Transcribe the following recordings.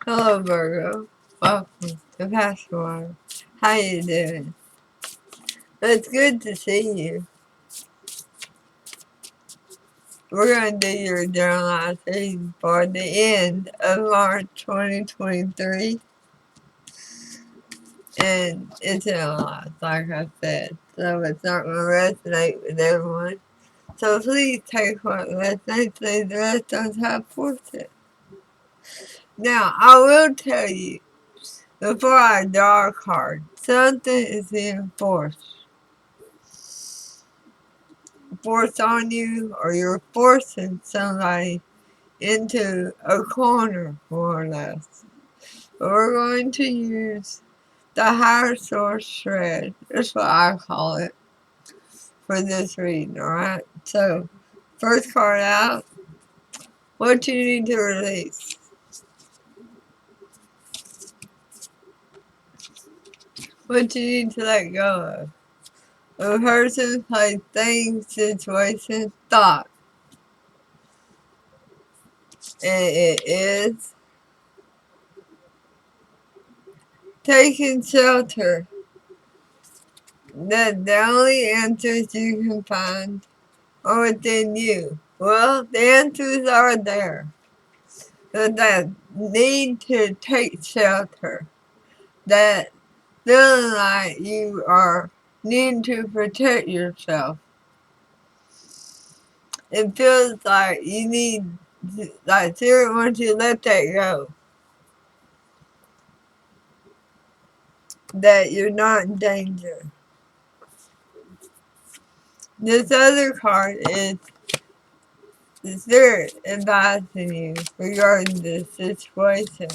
Hello, Virgo. Welcome to PassionWater. How you doing? It's good to see you. We're going to do your journalized reading for the end of March 2023. And it's generalized, like I said. So it's not going to resonate with everyone. So please take what resonates, please the rest don't have force it. Now, I will tell you, before I draw a card, something is being forced on you, or you're forcing somebody into a corner, more or less. But we're going to use the higher source shred. That's what I call it for this reading, alright? So, first card out, what you need to release. What you need to let go of. A person, place, thing, situation, thought. And it is taking shelter. That the only answers you can find are within you. Well, the answers are there. But that need to take shelter. That feeling like you are needing to protect yourself. It feels like you need, like Spirit wants you to let that go. That you're not in danger. This other card is the Spirit advising you regarding this situation.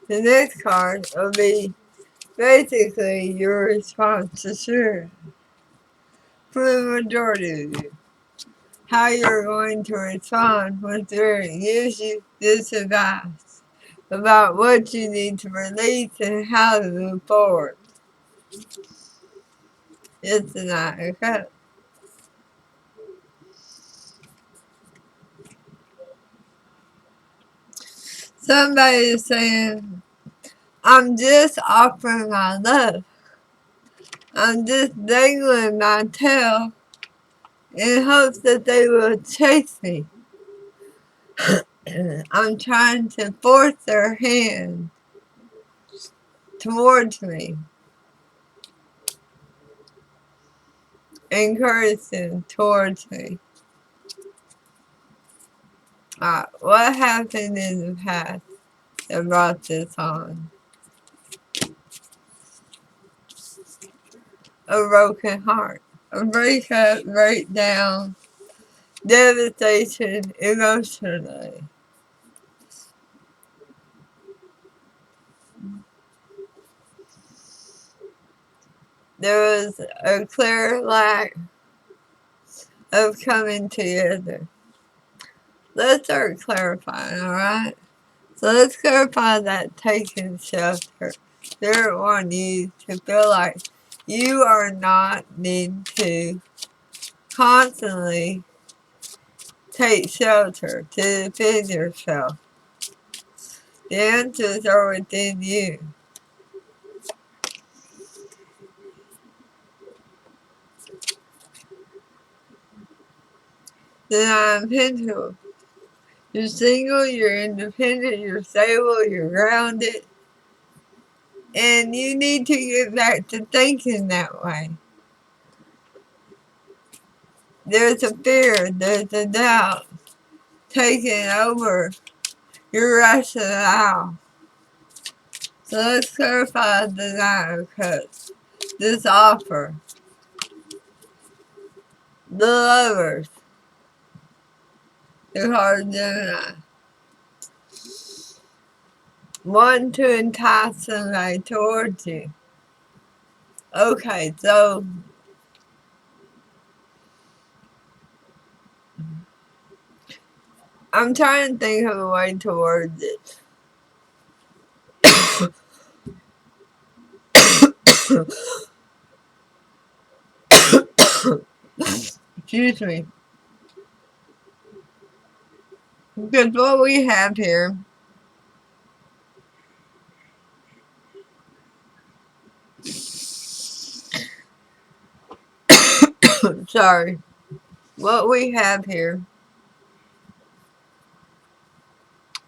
The next card will be basically your response to Spirit for the majority of you. How you're going to respond when Spirit gives you this advice about what you need to release and how to move forward. It's the Knight of Cups. Somebody is saying, I'm just offering my love. I'm just dangling my tail in hopes that they will chase me. I'm trying to force their hand towards me. Encourage them towards me. What happened in the past that brought this on? A broken heart. A breakup, breakdown, devastation emotionally. There was a clear lack of coming together. Let's start clarifying, alright? So let's clarify that taking shelter. Spirit wants you to feel like you are not need to constantly take shelter to defend yourself. The answers are within you. The Nine of Pentacles. You're single, you're independent, you're stable, you're grounded. And you need to get back to thinking that way. There's a fear, there's a doubt taking over your rationale. So let's clarify the Nine of Cups. This offer. The Lovers. The card Gemini. Want to entice somebody towards you. Okay, so I'm trying to think of a way towards it. Excuse me. Because what we have here Sorry. What we have here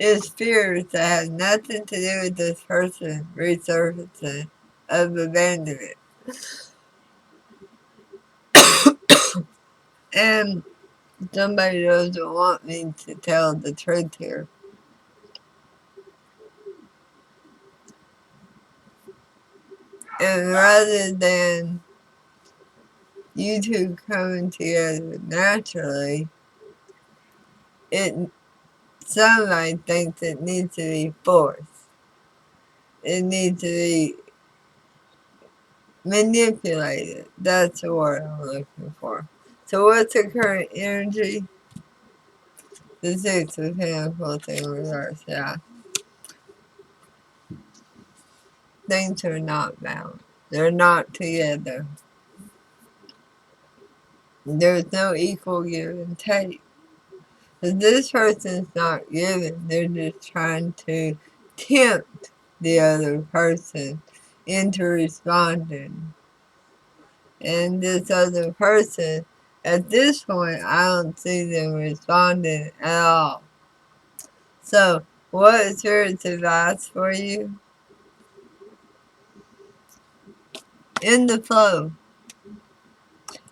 is fears that have nothing to do with this person resurfacing of abandonment. And somebody doesn't want me to tell the truth here. And rather than you two coming together naturally, it somebody thinks it needs to be forced. It needs to be manipulated. That's the word I'm looking for. So what's the current energy? The Six of Pentacles in reverse, yeah. Things are not bound. They're not together. There's no equal give and take. If this person's not giving, they're just trying to tempt the other person into responding. And this other person, at this point, I don't see them responding at all. So, what is Spirit's advice for you? In the flow.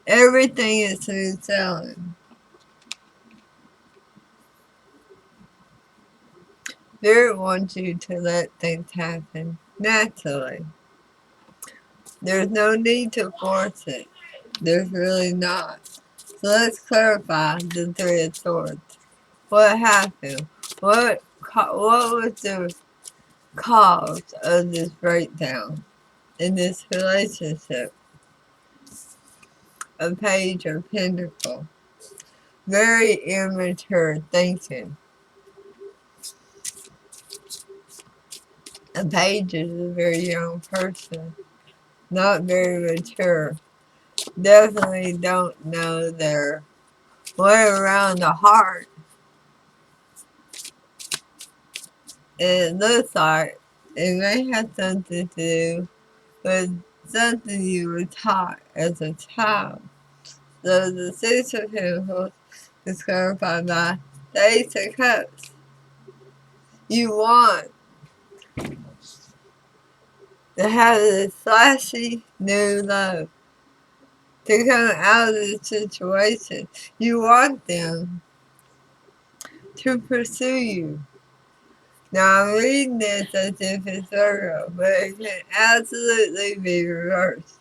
Everything is smooth sailing. Spirit wants you to let things happen naturally. There's no need to force it. There's really not. So let's clarify the Three of Swords. What happened? What was the cause of this breakdown in this relationship? A Page of Pentacles. Very immature thinking. A Page is a very young person. Not very mature. Definitely don't know their way around the heart. It looks like it may have something to do with something you were taught as a child. So the Six of Pentacles is clarified by the Ace of Cups. You want to have this flashy new love to come out of the situation. You want them to pursue you. Now I'm reading this as if it's Virgo, but it can absolutely be reversed.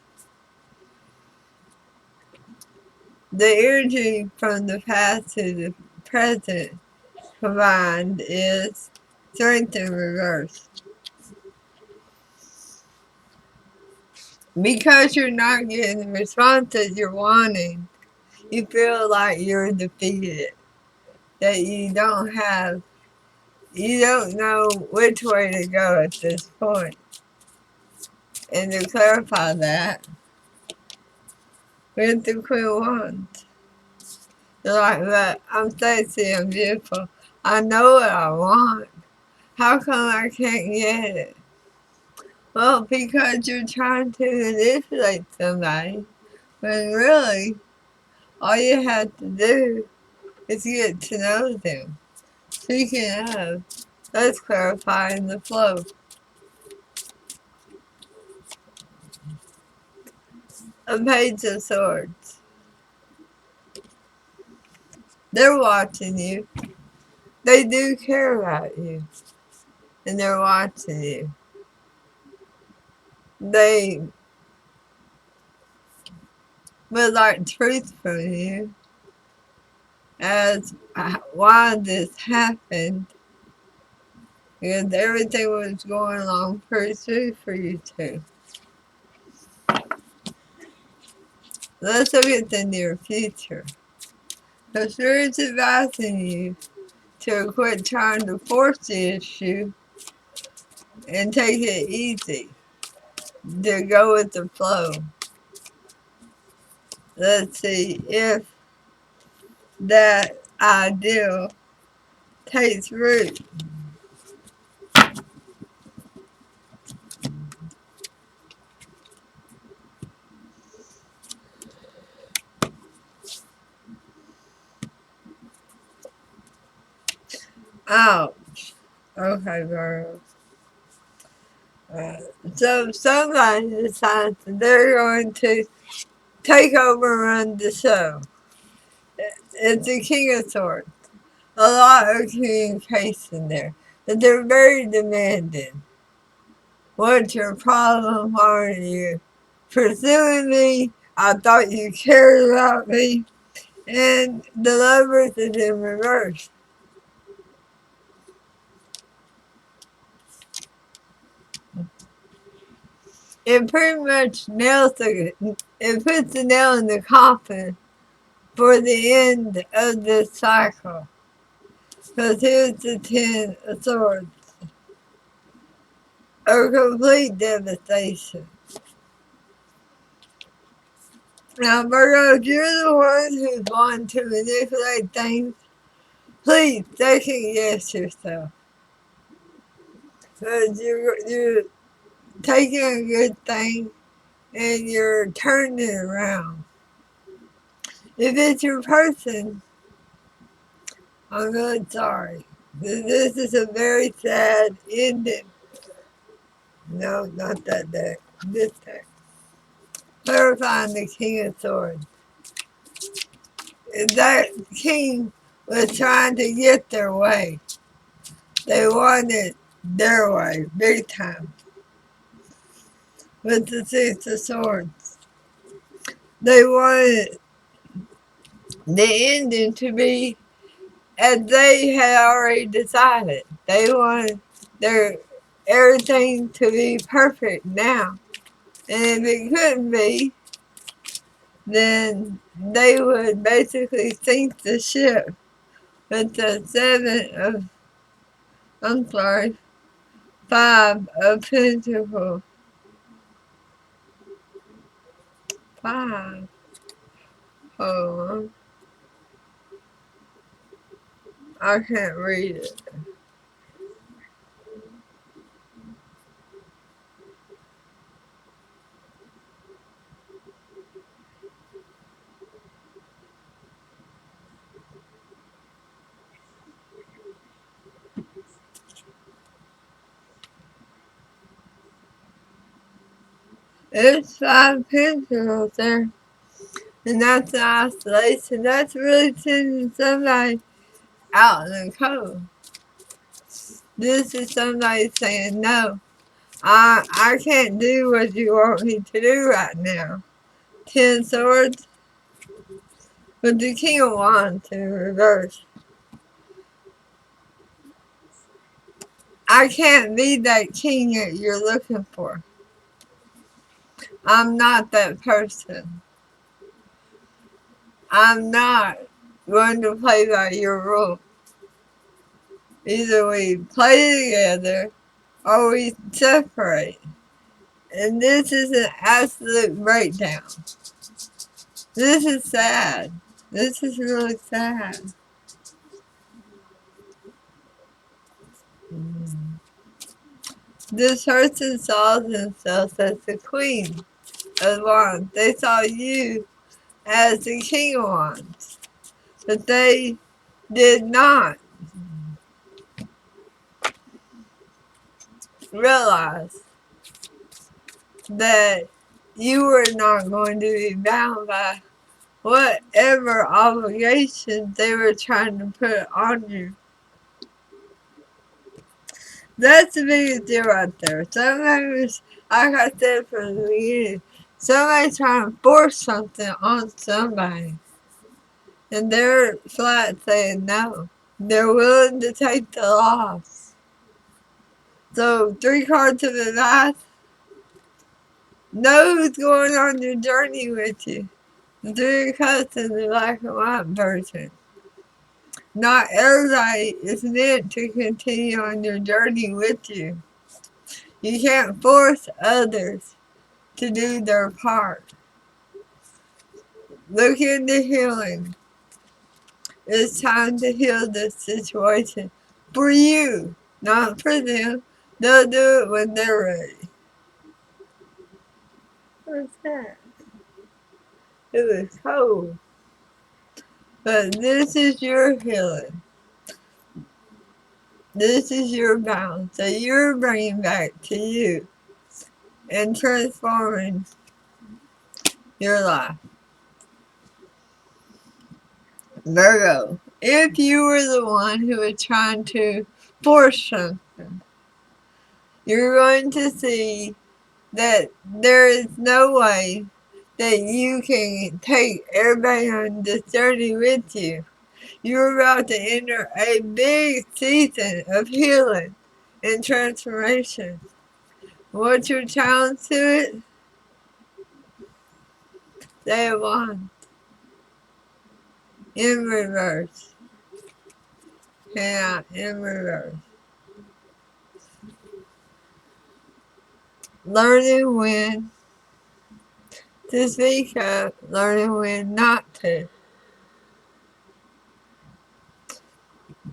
The energy from the past to the present combined is strength in reverse. Because you're not getting the responses you're wanting, you feel like you're defeated. That you don't know which way to go at this point. And to clarify that, with the Queen of Wands, you're like, but I'm sexy, I'm beautiful. I know what I want. How come I can't get it? Well, because you're trying to manipulate somebody, when really, all you have to do is get to know them. Speaking of, let's clarify in the flow. A Page of Swords. They're watching you. They do care about you. And they're watching you. They would like truth from you as why this happened. Because everything was going along pretty smooth for you two. Let's look at the near future. The Spirit's advising you to quit trying to force the issue and take it easy. To go with the flow. Let's see if that ideal takes root. Ouch. Okay, Virgo. Uh, so somebody decides that they're going to take over and run the show. It's the King of Swords. A lot of communication there. But they're very demanding. What's your problem? Why are you pursuing me? I thought you cared about me. And the lovers is in reverse. It pretty much it puts the nail in the coffin for the end of this cycle. Because here's the Ten of Swords. A complete devastation. Now, Virgo, if you're the one who's wanting to manipulate things, please second guess yourself. Because you're taking a good thing and you're turning it around. If it's your person, I'm really sorry. This is a very sad ending. No, not that deck. This deck. Clarifying the King of Swords. That king was trying to get their way. They wanted their way, big time. With the Six of Swords. They wanted the ending to be as they had already decided. They wanted their everything to be perfect now. And if it couldn't be, then they would basically sink the ship with the five of pentacles. Five. Hold on. I can't read it. It's five pentacles there. And that's the isolation. That's really sending somebody out in the cold. This is somebody saying, no, I can't do what you want me to do right now. Ten Swords with the King of Wands in reverse. I can't be that king that you're looking for. I'm not that person. I'm not going to play by your rules. Either we play together or we separate. And this is an absolute breakdown. This is sad. This is really sad. This person saw themselves as the Queen of Wands. They saw you as the King of Wands. But they did not realize that you were not going to be bound by whatever obligations they were trying to put on you. That's the biggest deal right there. Sometimes, like I said from the beginning, somebody's trying to force something on somebody. And they're flat saying no. They're willing to take the loss. So, three cards of advice. Know who's going on your journey with you. The Three of Cups in the black and white version. Not everybody is meant to continue on your journey with you. You can't force others to do their part. Look into healing. It's time to heal this situation for you, not for them. They'll do it when they're ready. What's that? It was cold. But this is your healing. This is your balance that you're bringing back to you and transforming your life. Virgo, if you were the one who was trying to force something, you're going to see that there is no way that you can take everybody on this journey with you. You're about to enter a big season of healing and transformation. What's your challenge to it? Day one. In reverse. Yeah, in reverse. Learning when to speak up, learning when not to.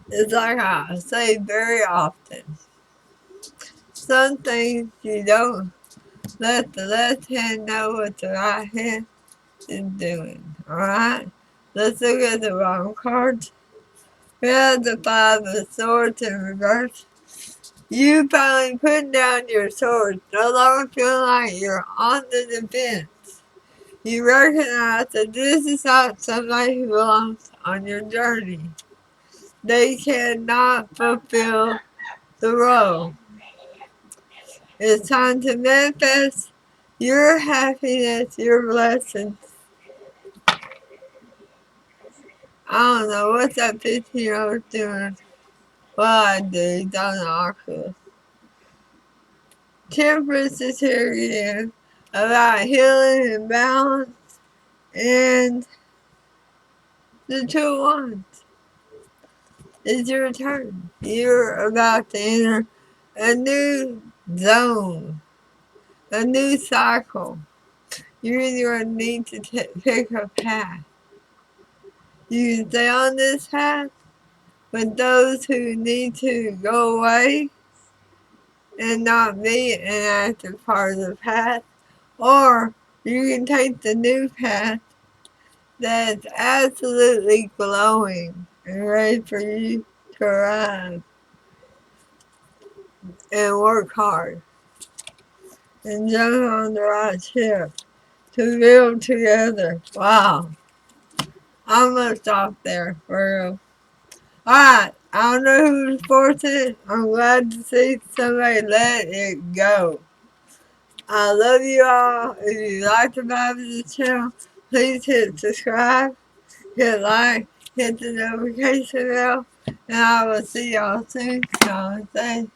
It's like I say very often. Some things you don't let the left hand know what the right hand is doing. Alright? Let's look at the bottom cards. We have the Five of Swords in reverse. You finally put down your sword, no longer feeling like you're on the defense. You recognize that this is not somebody who belongs on your journey. They cannot fulfill the role. It's time to manifest your happiness, your blessings. I don't know what that 15-year-old doing. Well, I do. He's on the Oculus. Temperance is here again about healing and balance and the Two of Wands. It's your turn. You're about to enter a new zone, a new cycle. You're either going to need to pick a path. You can stay on this path with those who need to go away and not be an active part of the path, or you can take the new path that's absolutely glowing and ready for you to arrive and work hard and jump on the right ship to build together. Wow. I'm gonna stop there for real. Alright, I don't know who's fortunate. I'm glad to see somebody let it go. I love you all. If you like the vibe of the channel, please hit subscribe, hit like, hit the notification bell, and I will see y'all soon. Namaste.